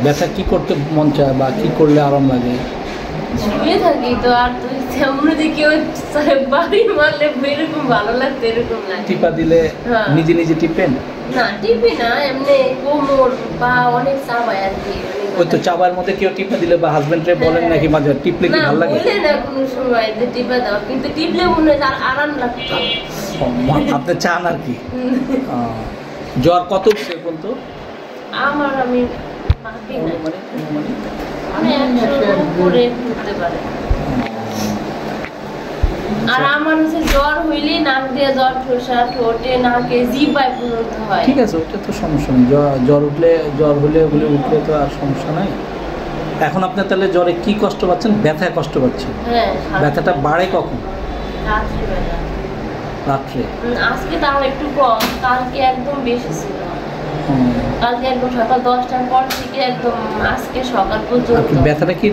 ব্যথা কি করতে মন চায় বা কি করলে আরাম লাগে? শুয়ে থাকি তো, আর তো তেমন কেউ বাড়ি মারলে এরকম ভালো লাগতো, এরকম লাগে। টিপা দিলে নিজে নিজে টিপেন? না, টিপি না, এমনি কোমর বা অনেক চাবায় আর কি। ওই তো চাবার মধ্যে কেউ টিপা দিলে বা হাজবেন্ডে বলেন নাকি মাঝে টিপলে কি ভালো লাগে? বলে না কোনো সময় যে টিপা দাও, কিন্তু টিপলে মনে হয় আর আরাম লাগতো। আপনি চান আর কি। জ্বর কত উঠছে বলতো? আমার আমি মাপি না, আমি 100 উপরে উঠতে পারে। আর আমার হচ্ছে জ্বর হইলেই নাক দিয়ে জ্বর, ঠোসা, ঠোঁটে, নাকে, জিহ্বায় পর্যন্ত হয়। ঠিক আছে, ওটা তো সমস্যা নেই। জ্বর হলে উঠলে তো আর সমস্যা নাই। এখন আপনার তাহলে জ্বরে কি কষ্ট পাচ্ছেন? ব্যথায় কষ্ট পাচ্ছেন? হ্যাঁ। ব্যথাটা বাড়ে কখন? রাত্রিবেলা। রাত্রে? আজকে তাও একটু কম, কালকে একদম বেশি ছিল। কালকে একদম সকাল 10টার পর থেকে একদম আজকে সকাল পর্যন্ত। ব্যথাটা কি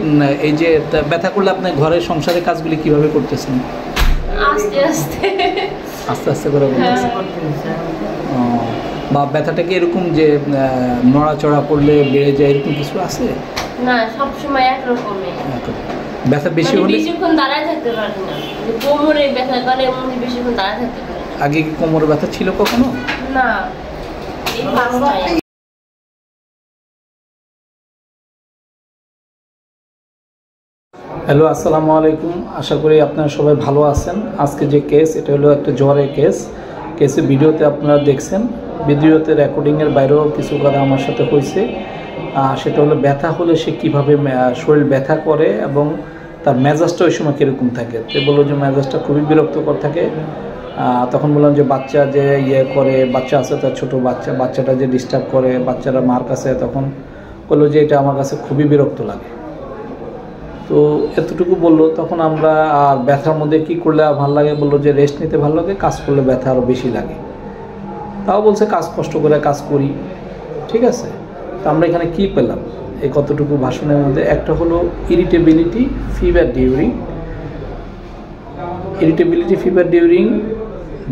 এই যে ব্যথা করলে আপনি ঘরের সংসারের কাজগুলি কিভাবে করতেছেন? আস্তে আস্তে আস্তে করে করতেছেন? বা ব্যথাটা কি এরকম যে নড়াচড়া করলে বেড়ে যায় এরকম কিছু আছে? না, সবসময় একরকমই। ব্যথা বেশি হলে বেশিক্ষণ দাঁড়ায় থাকতে পারি না, কোমরে ব্যথা করে, এমনি বেশিক্ষণ দাঁড়ায় থাকতে পারি না। আগে কি কোমরে ব্যথা ছিল কখনো? না, এই ফার্স্ট টাইম। হ্যালো, আসসালামু আলাইকুম। আশা করি আপনারা সবাই ভালো আছেন। আজকে যে কেস, এটা হলো একটা জ্বরের কেসের ভিডিওতে আপনারা দেখছেন। ভিডিওতে রেকর্ডিংয়ের বাইরেও কিছু কথা আমার সাথে হয়েছে। সেটা হলো ব্যথা হলে সে কীভাবে শরীর ব্যথা করে এবং তার মেজাজটা ওই সময় কীরকম থাকে। তো বললো যে মেজাজটা খুবই বিরক্তকর থাকে। তখন বললাম যে বাচ্চা যে করে, বাচ্চা আছে তার ছোটো বাচ্চাটা যে ডিস্টার্ব করে, বাচ্চারা মার কাছে, তখন বললো যে এটা আমার কাছে খুবই বিরক্ত লাগে। তো এতটুকু বললো। তখন আমরা আর ব্যথার মধ্যে কি করলে ভালো লাগে, বললো যে রেস্ট নিতে ভালো লাগে, কাজ করলে ব্যথা আরও বেশি লাগে। তাও বলছে কষ্ট করে কাজ করি। ঠিক আছে, তো আমরা এখানে কি পেলাম এই কতটুকু ভাষণের মধ্যে? একটা হলো irritability fever during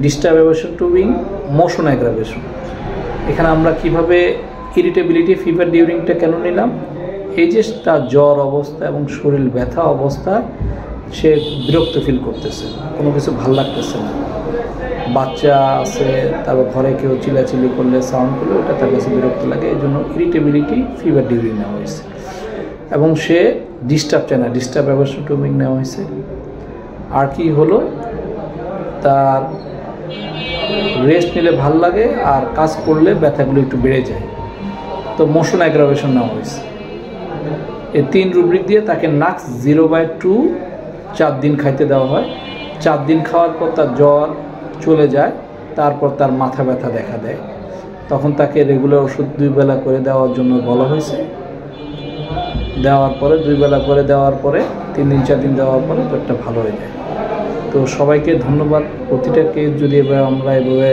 disturbation tubing motion aggravation. এখানে আমরা কিভাবে ইরিটেবিলিটি ফিভার ডিউরিংটা কেন নিলাম? এই যে তার জ্বর অবস্থা এবং শরীর ব্যথা অবস্থায় সে বিরক্ত ফিল করতেছে, কোনো কিছু ভাল লাগতেছে না। বাচ্চা আছে, তারপর ঘরে কেউ চিল্লাচিল্লি করলে, সাউন্ড করলে, ওটা তার কাছে বিরক্ত লাগে। এই জন্য ইরিটেবিলিটি ফিভার ডিউরিং নেওয়া হয়েছে। এবং সে ডিস্টার্ব চায় না, ডিস্টার্বেশন টুবিং নেওয়া হয়েছে। আর কি হলো, তার রেস্ট নিলে ভাল লাগে আর কাজ করলে ব্যথাগুলো একটু বেড়ে যায়, তো মোশন অ্যাগ্রাভেশন নেওয়া হয়েছে। এই 3 রুব্রিক দিয়ে তাকে নাক্স 0/2 4 দিন খাইতে দেওয়া হয়। 4 দিন খাওয়ার পর তার জ্বর চলে যায়, তারপর তার মাথা ব্যথা দেখা দেয়। তখন তাকে রেগুলার ওষুধ 2 বেলা করে দেওয়ার জন্য বলা হয়েছে। দেওয়ার পরে 2 বেলা করে দেওয়ার পরে 3 দিন 4 দিন দেওয়ার পরে জ্বরটা ভালো হয়ে যায়। তো সবাইকে ধন্যবাদ। প্রতিটা কেস যদি আমরা এভাবে